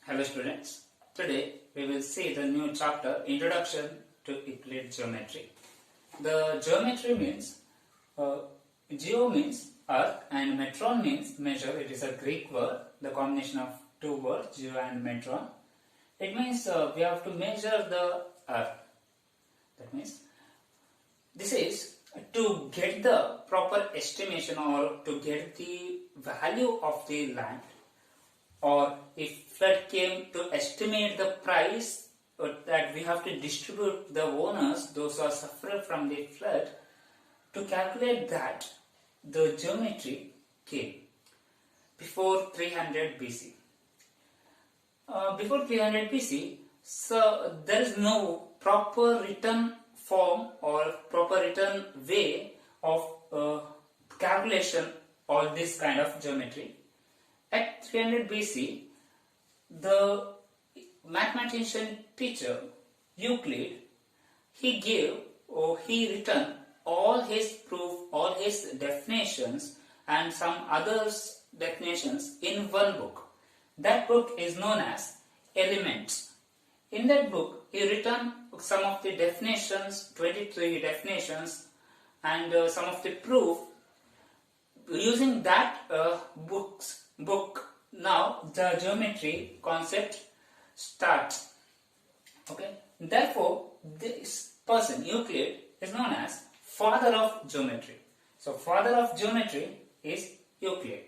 Hello students, today we will see the new chapter Introduction to Euclid Geometry. The geometry means, geo means earth and metron means measure. It is a Greek word, the combination of two words, geo and metron. It means we have to measure the earth. That means this is to get the proper estimation or to get the value of the land, or if flood came, to estimate the price that we have to distribute the owners, those who are suffering from the flood. To calculate that, the geometry came before 300 BC. Before 300 BC, so there is no proper written form or proper written way of calculation of this kind of geometry. At 300 BC, the mathematician teacher Euclid, he written all his proof, all his definitions and some others definitions in one book. That book is known as Elements. In that book, he written some of the definitions, 23 definitions, and some of the proof. Using that book, now the geometry concept starts. Okay. Therefore, this person Euclid is known as father of geometry. So, father of geometry is Euclid.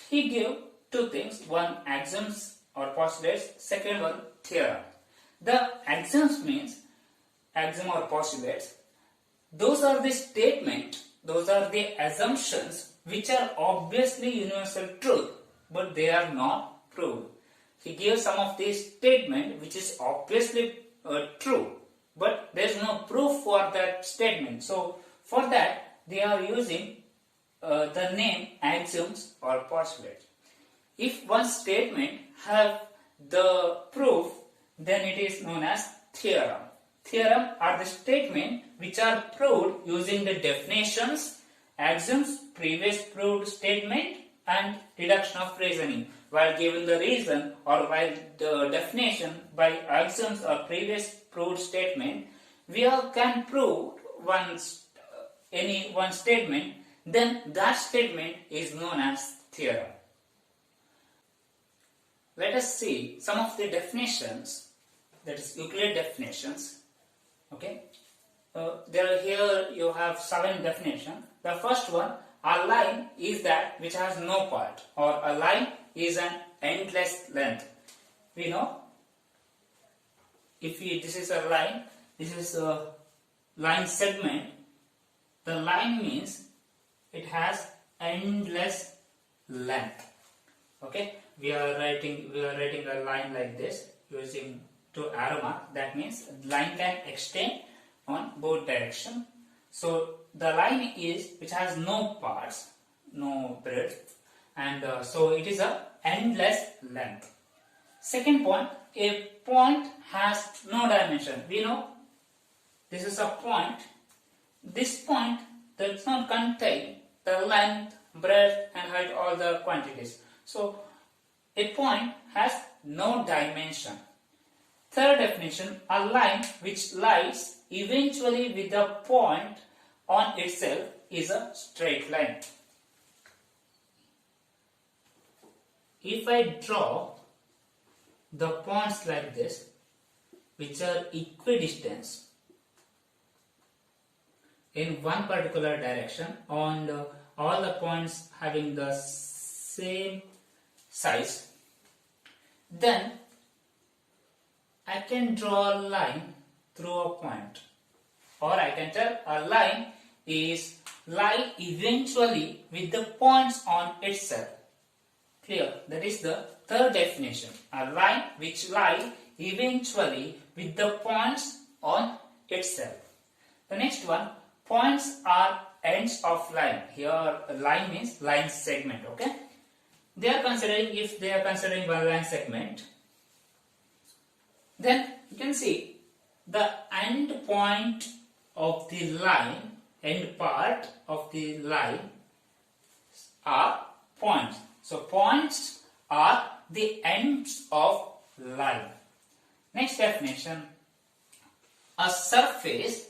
He gave two things: one, axioms or postulates; second one, theorem. The axioms means axiom or postulates. Those are the statement. Those are the assumptions which are obviously universal truth, but they are not proved. He gives some of these statement which is obviously true, but there is no proof for that statement. So for that they are using the name axioms or postulates. If one statement have the proof, then it is known as theorem. Theorem are the statement which are proved using the definitions, axioms, previous proved statement, and deduction of reasoning. While given the reason or while the definition by axioms or previous proved statement, we all can prove any one statement, then that statement is known as theorem. Let us see some of the definitions, that is Euclid definitions. Okay, here you have 7 definitions. The first one: a line is that which has no part, or a line is an endless length. We know, this is a line, this is a line segment. The line means it has endless length. Okay, we are writing a line like this using 2 arrow mark. That means line can extend on both directions. So the line is which has no parts, no breadth, and so it is a endless length. Second point: a point has no dimension. We know this is a point. This point does not contain the length, breadth, and height, all the quantities. So a point has no dimension. Third definition: a line which lies eventually with the point on itself is a straight line. If I draw the points like this, which are equidistant in one particular direction, and all the points having the same size, then I can draw a line through a point, or I can tell a line is lie eventually with the points on itself. Clear? That is the third definition: a line which lie eventually with the points on itself. The next one: points are ends of line. Here line means line segment. Okay, if they are considering one line segment, then you can see the end point of the line, end part of the line are points. So points are the ends of line. Next definition, a surface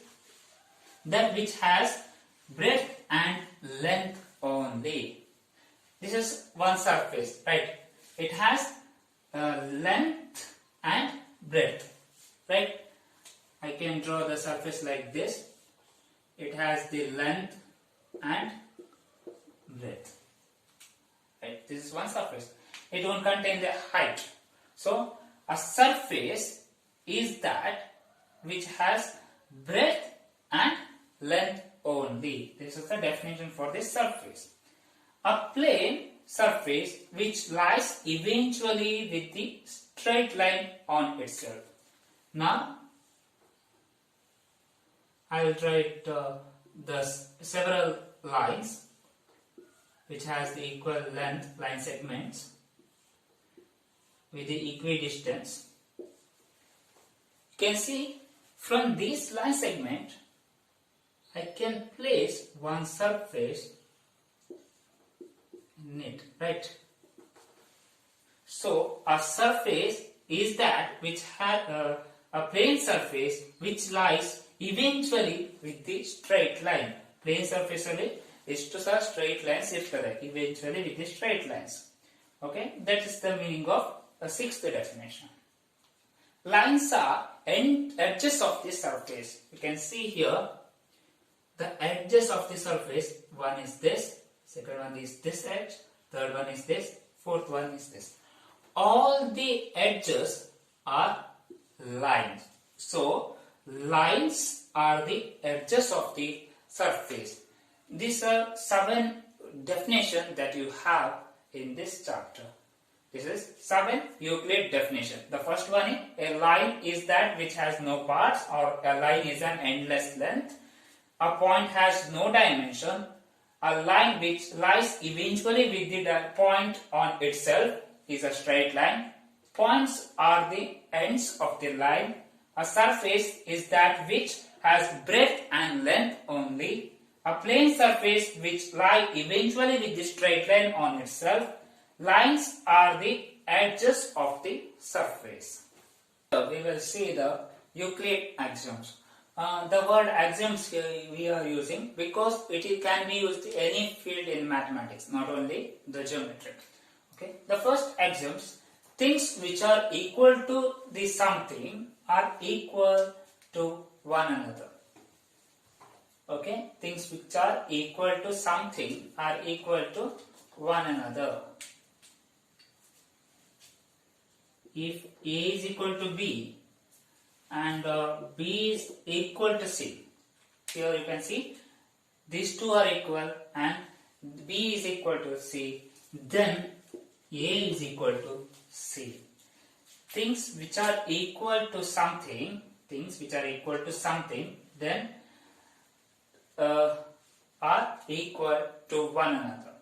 that which has breadth and length only. This is one surface, right? It has length and breadth, right? I can draw the surface like this. It has the length and breadth, right? This is one surface. It won't contain the height. So a surface is that which has breadth and length only. This is the definition for this surface. A plane surface which lies eventually with the straight line on itself. Now I will write the several lines which has the equal length line segments with the equidistance. You can see from this line segment I can place one surface in it, right? So a surface is that which has a plane surface which lies eventually with the straight line. Plane surface ಅಲ್ಲಿ ಎಷ್ಟು ಸಹ straight lines ಇರ್ತದೆ, eventually with the straight lines. Okay, that is the meaning of the sixth definition. Lines are edges of the surface. You can see here the edges of the surface. One is this, second one is this edge, third one is this, fourth one is this. All the edges are lines. So lines are the edges of the surface. These are 7 definitions that you have in this chapter. This is 7 Euclid definition. The first one is a line is that which has no parts, or a line is an endless length. A point has no dimension. A line which lies eventually with the point on itself is a straight line. Points are the ends of the line. A surface is that which has breadth and length only. A plane surface which lie eventually with the straight line on itself. Lines are the edges of the surface. So we will see the Euclid axioms. The word axioms here we are using because it can be used in any field in mathematics, not only the geometry. Okay. The first axioms: things which are equal to the something are equal to one another. Okay, things which are equal to something are equal to one another. If A is equal to B and B is equal to C, here you can see these two are equal and B is equal to C, then A is equal to C. Things which are equal to something, then are equal to one another.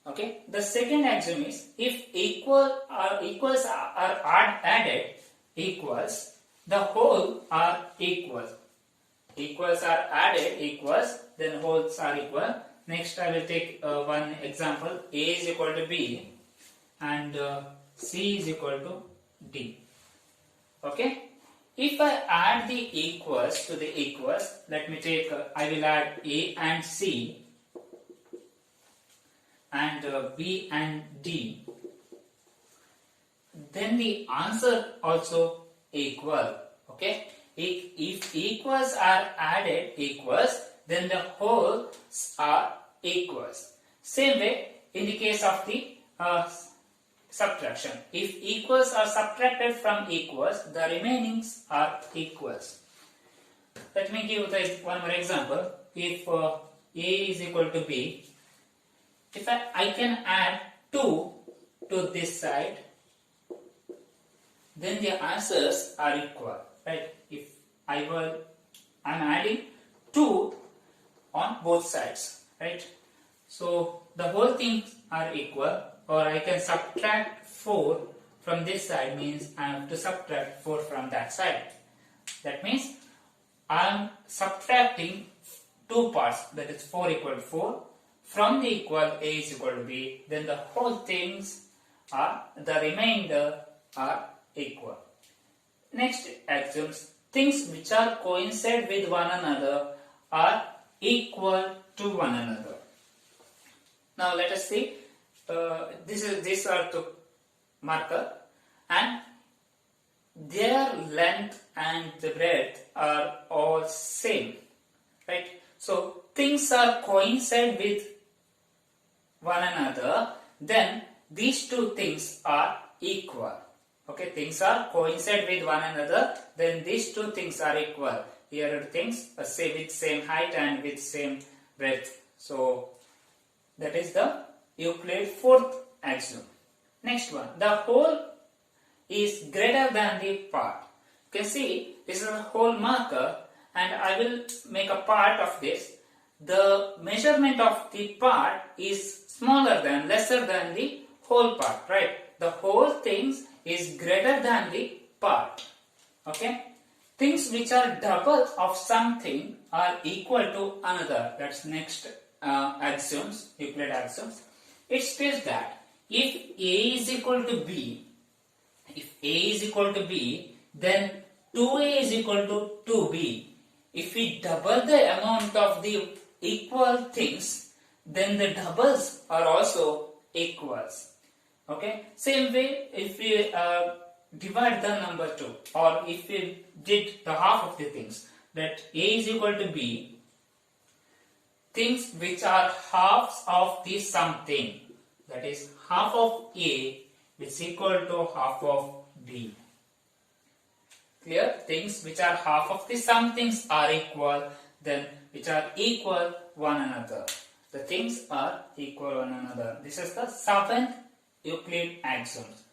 Okay. The second axiom is if equals are added, equals the whole are equal. Equals are added, equals, then wholes are equal. Next I will take one example. A is equal to B and C is equal to D. Okay. If I add the equals to the equals, let me take, I will add A and C and B and D, then the answer also equal. Okay. If equals are added equals, then the wholes are equals. Same way in the case of the subtraction. If equals are subtracted from equals, the remainings are equals. Let me give one more example. If A is equal to B, if I can add 2 to this side, then the answers are equal, right? If I am adding 2 on both sides, right? So the whole things are equal. Or I can subtract 4 from this side, means I have to subtract 4 from that side. That means I am subtracting 2 parts, that is 4 equal to 4. From the equal A is equal to B, then the whole things the remainder are equal. Next axioms, things which are coincide with one another are equal to one another. Now let us see, these are the marker and their length and the breadth are all same, right? So things are coincide with one another, then these two things are equal. Okay, things are coincide with one another, then these two things are equal. Here are things say with same height and with same breadth. So that is the Euclid fourth axiom. Next one, the whole is greater than the part. You can see this is a whole marker and I will make a part of this. The measurement of the part is smaller than, lesser than the whole part, right? The whole things is greater than the part. Okay? Things which are double of something are equal to another. That's next axioms, Euclid axioms. It states that if A is equal to B, then 2A is equal to 2B. If we double the amount of the equal things, then the doubles are also equals. Okay, same way if we divide the number 2, or if we did the half of the things, that A is equal to B, things which are halves of the something, that is half of A is equal to half of B. Clear? Things which are half of the somethings are equal, then which are equal one another. The things are equal one another. This is the seventh Euclid axioms.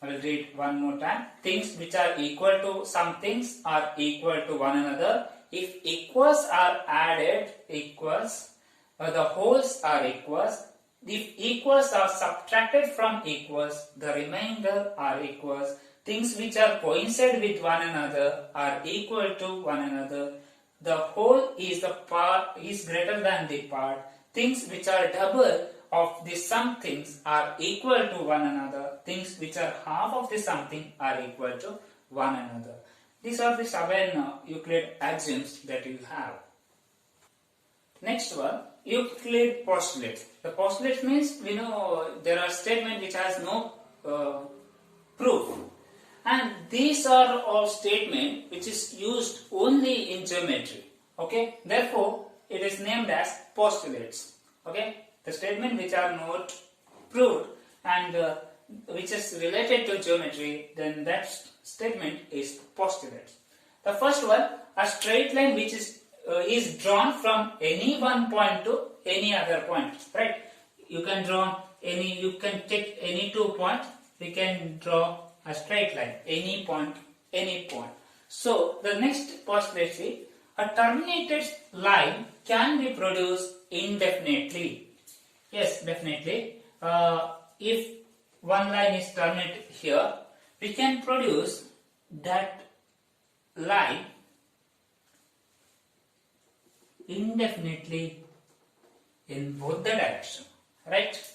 I will read one more time. Things which are equal to some things are equal to one another. If equals are added, equals, the wholes are equals. If equals are subtracted from equals, the remainder are equals. Things which are coincide with one another are equal to one another. The whole is the part is greater than the part. Things which are double of the some things are equal to one another. Things which are half of the something are equal to one another. These are the 7 Euclid axioms that you have. Next one, Euclid postulates. The postulate means we know there are statements which has no proof, and these are all statements which is used only in geometry. Okay, therefore it is named as postulates. Okay, the statement which are not proved and which is related to geometry, then that statement is postulates. The first one, a straight line which is drawn from any one point to any other point, right? You can draw any, you can take any 2 points, we can draw a straight line, any point, any point. So the next postulate is, a terminated line can be produced indefinitely. Yes, definitely. If one line is terminated here, we can produce that line indefinitely in both the directions, right?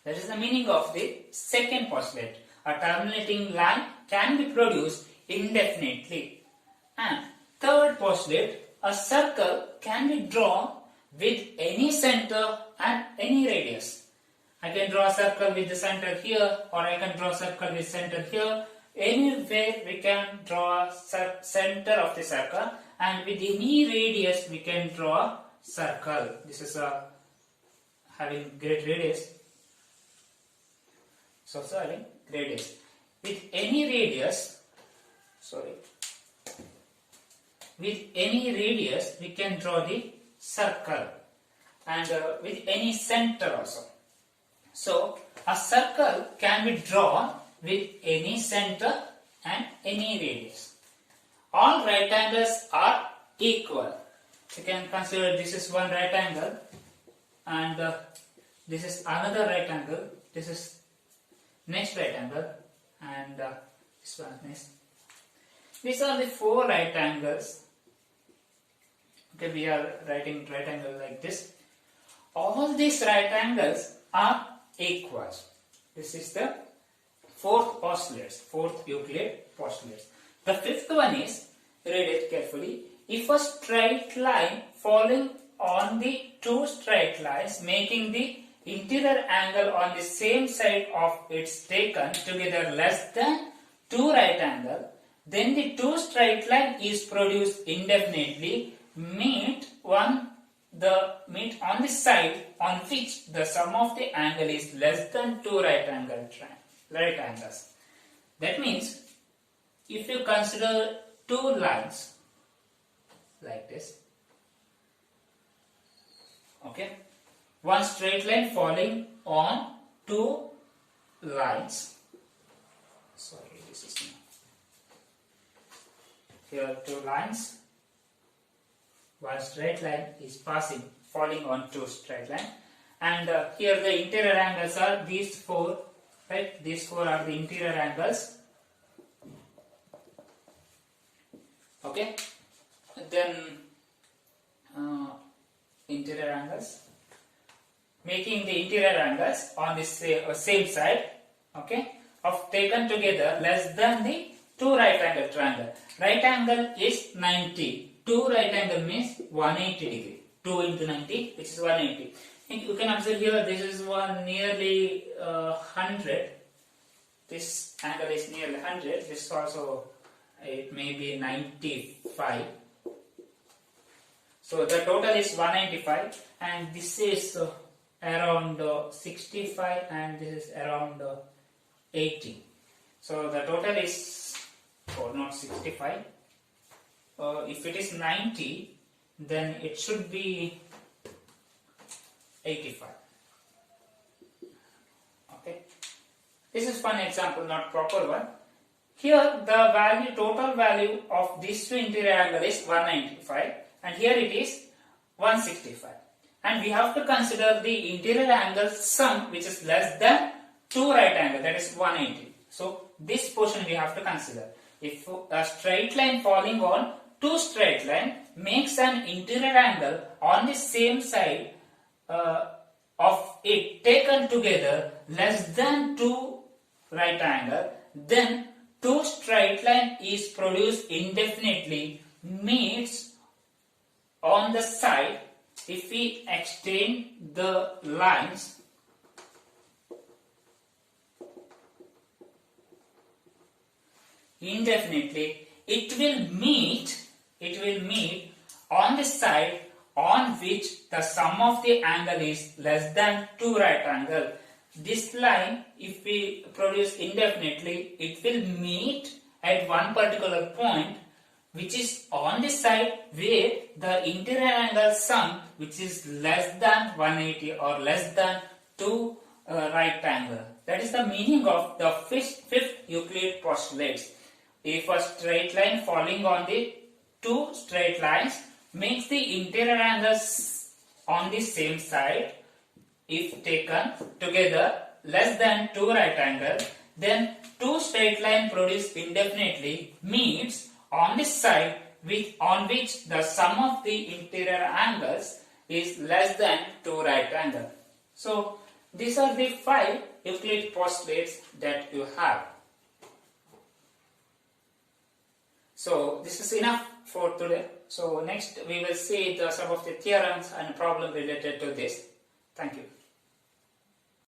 That is the meaning of the second postulate. A terminating line can be produced indefinitely. And third postulate, a circle can be drawn with any center and any radius. I can draw a circle with the center here, or I can draw a circle with center here. Anywhere we can draw a center of the circle, and with any radius we can draw a circle. This is having great radius. So having radius. With any radius, we can draw the circle, and with any center also. So a circle can be drawn with any center and any radius. All right angles are equal. You can consider this is one right angle, and this is another right angle. This is next right angle, and this one next. These are the 4 right angles. Okay, we are writing right angle like this. All these right angles are equal. This is the fourth Euclid postulates. The fifth one is, read it carefully. If a straight line falling on the two straight lines making the interior angle on the same side of its taken together less than 2 right angle, then the two straight line is produced indefinitely meet on the side on which the sum of the angle is less than 2 right angles. That means if you consider two lines like this, okay, one straight line falling on two lines. Sorry, this is not. Here two lines. One straight line is falling on two straight line, and here the interior angles are these four. Right, these four are the interior angles. Okay, then interior angles, making the interior angles on the same side, okay, of taken together less than the 2 right angle triangle. Right angle is 90. 2 right angle means 180 degree. 2 into 90, which is 180. And you can observe here, this is one nearly 100. This angle is nearly 100. This also, it may be 95. So the total is 195, and this is around 65, and this is around 80. So the total is, not 65. If it is 90, then it should be 85. Okay. This is one example, not proper one. Here the total value of this two interior angle is 195, and here it is 165. And we have to consider the interior angle sum, which is less than 2 right angle, that is 180. So this portion we have to consider. If a straight line falling on two straight line makes an interior angle on the same side of it taken together less than 2 right angle, then two straight line is produced indefinitely meets on the side. If we extend the lines, indefinitely, it will meet on the side on which the sum of the angle is less than 2 right angle. This line, if we produce indefinitely, it will meet at one particular point which is on the side where the interior angle sum, which is less than 180 or less than 2 right angle. That is the meaning of the fifth Euclid postulates. If a straight line falling on the two straight lines makes the interior angles on the same side, if taken together less than 2 right angle, then two straight line produced indefinitely meets on the side on which the sum of the interior angles is less than 2 right angle. So these are the 5 Euclid postulates that you have. So this is enough for today. So next we will see some of the theorems and problem related to this. Thank you.